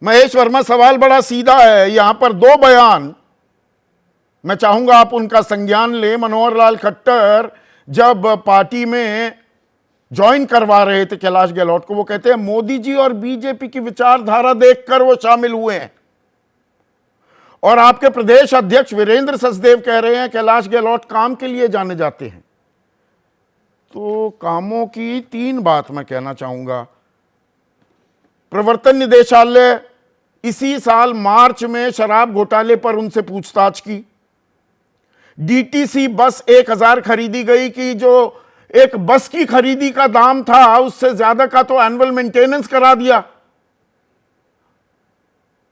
महेश वर्मा, सवाल बड़ा सीधा है। यहां पर दो बयान मैं चाहूंगा आप उनका संज्ञान लें। मनोहर लाल खट्टर जब पार्टी में ज्वाइन करवा रहे थे कैलाश गहलोत को, वो कहते हैं मोदी जी और बीजेपी की विचारधारा देखकर वो शामिल हुए हैं। और आपके प्रदेश अध्यक्ष वीरेंद्र सचदेव कह रहे हैं कैलाश गहलोत काम के लिए जाने जाते हैं। तो कामों की तीन बात मैं कहना चाहूंगा। प्रवर्तन निदेशालय इसी साल मार्च में शराब घोटाले पर उनसे पूछताछ की। डीटीसी बस 1000 खरीदी गई कि जो एक बस की खरीदी का दाम था उससे ज्यादा का तो एनुअल मेंटेनेंस करा दिया।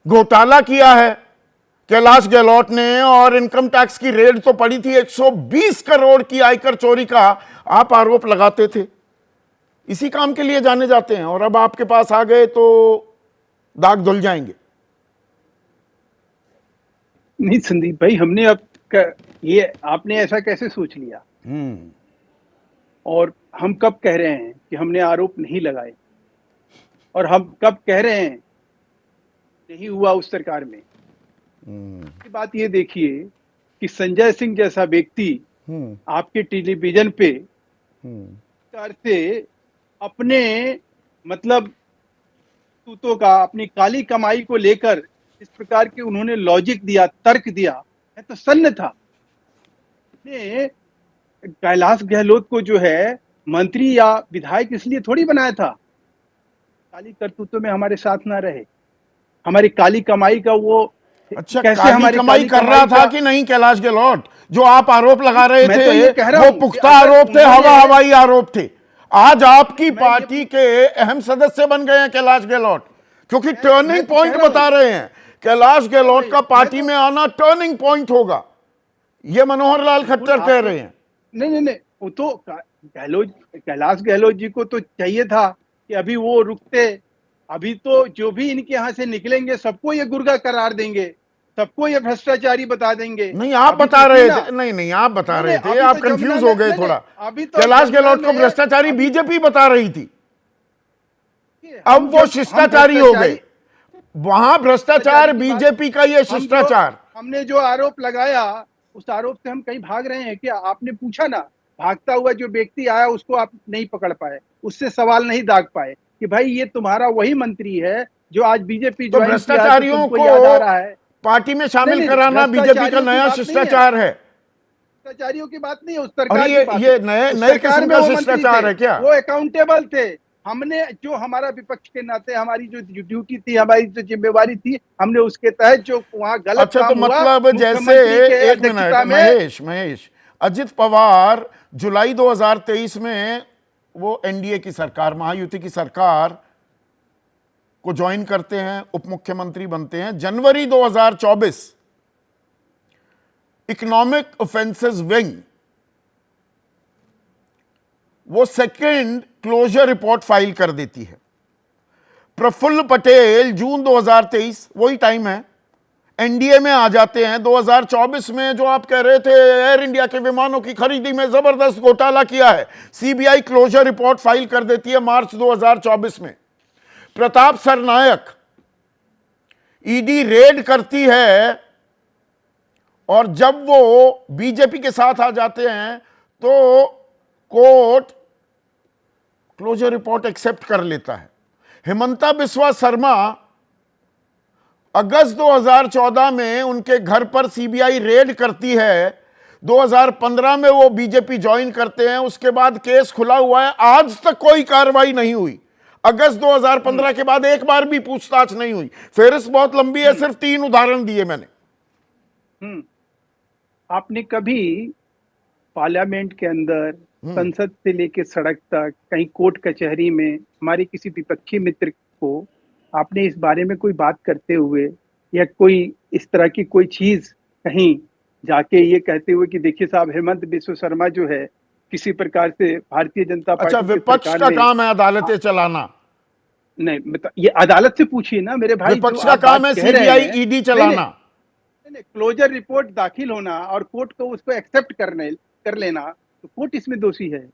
घोटाला किया है कैलाश गहलोत ने, और इनकम टैक्स की रेड तो पड़ी थी। 120 करोड़ की आयकर चोरी का आप आरोप लगाते थे। इसी काम के लिए जाने जाते हैं और अब आपके पास आ गए तो दाग धुल जाएंगे। नहीं संदीप भाई, हमने अब ये आपने ऐसा कैसे सोच लिया? और हम कब कह रहे हैं कि हमने आरोप नहीं लगाए? और हम कब कह रहे हैं नहीं हुआ उस सरकार में? की बात ये देखिए कि संजय सिंह जैसा व्यक्ति आपके टेलीविजन पे सरकार से अपने मतलब तूतों का, अपनी काली कमाई को लेकर इस प्रकार के उन्होंने लॉजिक दिया, तर्क दिया, है तो सन्न था। ने कैलाश गहलोत को जो है मंत्री या विधायक इसलिए थोड़ी बनाया था काली करतूतों में हमारे साथ ना रहे, हमारी काली कमाई का वो अच्छा, कैसे काली हमारी कमाई कर रहा था कि नहीं कैलाश गहलोत? जो आप आरोप लगा रहे मैं थे तो ये कह रहा वो हूं पुख्ता आरोप थे, हवाई आरोप थे। आज आपकी पार्टी के अहम सदस्य बन गए हैं कैलाश गहलोत, क्योंकि टर्निंग पॉइंट बता रहे हैं। कैलाश गहलोत का पार्टी में आना टर्निंग पॉइंट होगा, ये मनोहर लाल खट्टर कह रहे हैं। नहीं, वो तो कैलाश गहलोत जी को तो चाहिए था कि अभी वो रुकते। अभी तो जो भी इनके यहाँ से निकलेंगे सबको ये गुर्गा करार देंगे, सबको ये भ्रष्टाचारी बता देंगे। नहीं, आप बता रहे थे। नहीं, आप बता रहे थे, आप कंफ्यूज हो गए थोड़ा। कैलाश गहलोत को भ्रष्टाचारी बीजेपी बता रही थी, अब वो शिष्टाचारी हो गए। वहां भ्रष्टाचार बीजेपी का, ये शिष्टाचार। हमने जो आरोप लगाया उस आरोप से हम कहीं भाग रहे हैं क्या? आपने पूछा ना, भागता हुआ जो व्यक्ति आया उसको आप नहीं पकड़ पाए, उससे सवाल नहीं दाग पाए कि भाई ये तुम्हारा वही मंत्री है जो आज बीजेपी तो भ्रष्टाचारियों को याद आ रहा है पार्टी में शामिल कराना बीजेपी का नया शिष्टाचार है। भ्रष्टाचारियों की बात नहीं है, उस सरकार ये नए किस्म का शिष्टाचार है क्या? वो अकाउंटेबल थे। हमने जो हमारा विपक्ष के नाते हमारी जो ड्यूटी थी, हमारी जो जिम्मेवारी थी, हमने उसके तहत जो वहां गलत अच्छा, काम तो मतलब जैसे एक मिनट महेश, अजित पवार जुलाई 2023 में वो एनडीए की सरकार, महायुति की सरकार को ज्वाइन करते हैं, उप मुख्यमंत्री बनते हैं। जनवरी 2024 इकोनॉमिक ऑफेंसेस विंग वो सेकंड क्लोजर रिपोर्ट फाइल कर देती है। प्रफुल्ल पटेल जून 2023, वही टाइम है, एनडीए में आ जाते हैं। 2024 में जो आप कह रहे थे एयर इंडिया के विमानों की खरीदी में जबरदस्त घोटाला किया है, सीबीआई क्लोजर रिपोर्ट फाइल कर देती है मार्च 2024 में। प्रताप सरनायक, ईडी रेड करती है और जब वो बीजेपी के साथ आ जाते हैं तो कोर्ट क्लोजर रिपोर्ट एक्सेप्ट कर लेता है। हेमंता बिस्वा शर्मा, अगस्त 2014 में उनके घर पर सीबीआई रेड करती है। 2015 में वो बीजेपी ज्वाइन करते हैं, उसके बाद केस खुला हुआ है, आज तक कोई कार्रवाई नहीं हुई। अगस्त 2015 के बाद एक बार भी पूछताछ नहीं हुई। फेरिस्त बहुत लंबी है, सिर्फ 3 उदाहरण दिए मैंने। आपने कभी पार्लियामेंट के अंदर, संसद से लेकर सड़क तक, कहीं कोर्ट कचहरी में हमारे किसी विपक्षी मित्र को आपने इस बारे में कोई बात करते हुए या कोई इस तरह की कोई चीज कहीं जाके ये कहते हुए कि देखिए साहब, हेमंत बिस्वा शर्मा जो है किसी प्रकार से भारतीय जनता पार्टी, अच्छा, विपक्ष का काम है अदालतें चलाना? नहीं, ये अदालत से पूछिए ना मेरे भाई। विपक्ष का काम है सीबीआई ईडी चलाना। क्लोजर रिपोर्ट दाखिल होना और कोर्ट को उसको एक्सेप्ट कर लेना, तो कोर्ट इसमें दोषी है।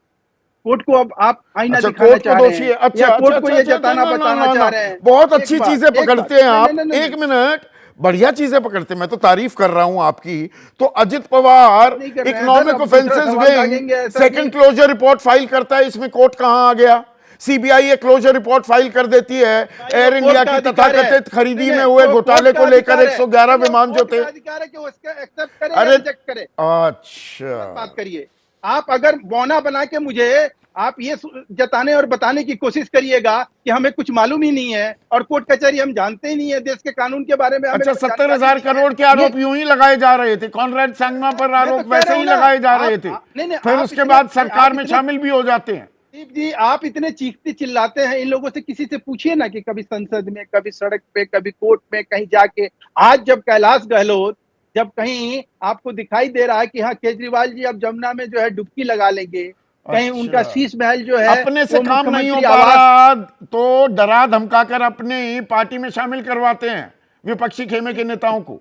कोर्ट को अब आप आईना अच्छा, दिखाना कोर्ट को चाह रहे दोषी है। हैं, अच्छा, या कोर्ट अच्छा, को ये अच्छा, जताना अच्छा, बताना चाह रहे हैं। बहुत एक अच्छी बात, चीजें एक बात, पकड़ते हैं आप। नहीं, नहीं, एक मिनट, बढ़िया चीजें पकड़ते हैं, मैं तो तारीफ कर रहा हूं आपकी। तो अजित पवार नहीं कर रहे हैं सर, इकोनॉमिक अब दूसरा ऑफेंसेस सवाल विंग दागेंगे ऐसा सेकंड कि क्लोजर रिपोर्ट फाइल करता है, इसमें कोर्ट कहां आ गया? सीबीआई एक क्लोजर रिपोर्ट फाइल कर देती है एयर इंडिया की तथाकथित खरीदी में हुए घोटाले को लेकर 111 विमान जो थे। अधिकार है कि वो इसका एक्सेप्ट करे या अरे रिजेक्ट करे। अच्छा, बात करिए, आप अगर बौना बना के मुझे आप ये जताने और बताने की कोशिश करिएगा कि हमें कुछ मालूम ही नहीं है और कोर्ट कचहरी हम जानते ही नहीं है, देश के कानून के बारे में हमें अच्छा, कोई 70,000 जानकारी नहीं करोड़ के है। आरोप यूं ही लगाए जा रहे थे, कॉनरेड संगमा पर मैं तो आरोप कह वैसे रहा ही हूं ना, लगाए जा रहे थे, नहीं, फिर आप उसके इतने- बाद सरकार आप में इतने- शामिल भी हो जाते हैं। दीप जी, आप इतने चीखते चिल्लाते हैं, इन लोगों से किसी से पूछिए ना कि कभी संसद में, कभी सड़क पे, कभी कोर्ट में, कहीं जाके। आज जब कैलाश गहलोत जब कहीं आपको दिखाई दे रहा है कि हाँ केजरीवाल जी अब जमुना में जो है डुबकी लगा लेंगे, कहीं अच्छा, उनका शीश महल जो है अपने से वो काम नहीं हो मुख्यमंत्री पा आवास। रहा तो डरा धमकाकर अपने ही पार्टी में शामिल करवाते हैं विपक्षी खेमे के नेताओं को।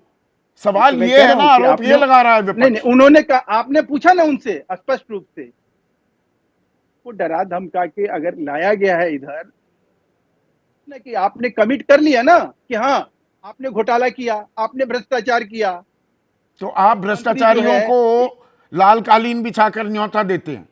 सवाल मैं ये कह है रहा ना, हूं कि आरोप ये आपने- लगा रहा है नहीं विपक्ष। नहीं, उन्होंने कहा, आपने पूछा ना उनसे स्पष्ट रूप से, वो डरा धमका के अगर लाया गया है इधर, ना कि आपने कमिट कर लिया ना कि हाँ आपने घोटाला किया, आपने भ्रष्टाचार किया, तो आप भ्रष्टाचारियों है- को लाल कालीन बिछाकर न्योता देते हैं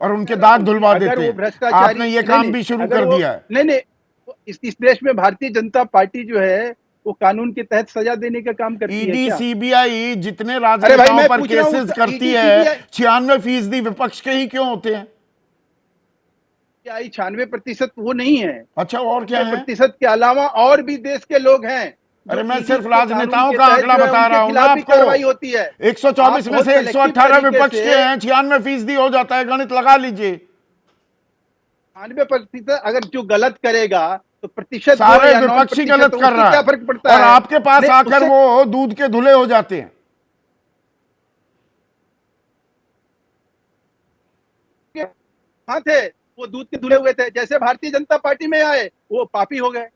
और उनके कह रहा दाग हूं कि धुलवा अगर देते वो हैं। भ्रष्टाचारी आपने ये नहीं, काम नहीं, भी शुरू अगर कर वो- दिया है। नहीं नहीं, वो इस देश में भारतीय जनता पार्टी जो है वो कानून के तहत सजा देने का काम करती है ईडी क्या? सीबीआई जितने अरे भाई, राजनेताओं मैं पर पूछ रहा हूं, केसेस करती ईडी है, सीबीआई 96% विपक्ष के ही क्यों होते हैं? 96% वो नहीं है, अच्छा, और क्या है? 96% के अलावा और भी देश के लोग हैं। अरे मैं ईडी सिर्फ के राजनेताओं कानून का के आंकड़ा तहत जो है, बता रहा उनके हूं ना खिलाफ भी आपको। कार्रवाई होती है। 124 में आप से बहुत 118 तरीके विपक्ष से- के हैं, 96% हो जाता है, गणित लगा लीजिए। 96% अगर जो गलत करेगा तो प्रतिशत सारे या 9% विपक्षी गलत कर उससे रहा क्या है फर्क पड़ता और है? आपके पास नहीं, आकर उससे- वो दूध के धुले हो जाते हैं। कहाँ थे वो? दूध के धुले हुए थे, जैसे भारतीय जनता पार्टी में आए वो पापी हो गए।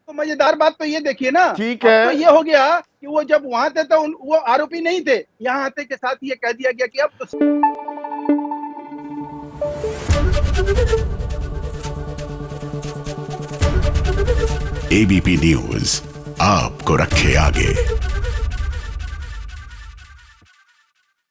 तो मजेदार बात तो ये देखिए ना, ठीक अब है। तो ये हो गया कि वो जब वहां थे तो वो आरोपी नहीं थे, यहाँ आते के साथ ये कह दिया गया कि अब तो एबीपी न्यूज आपको रखे आगे।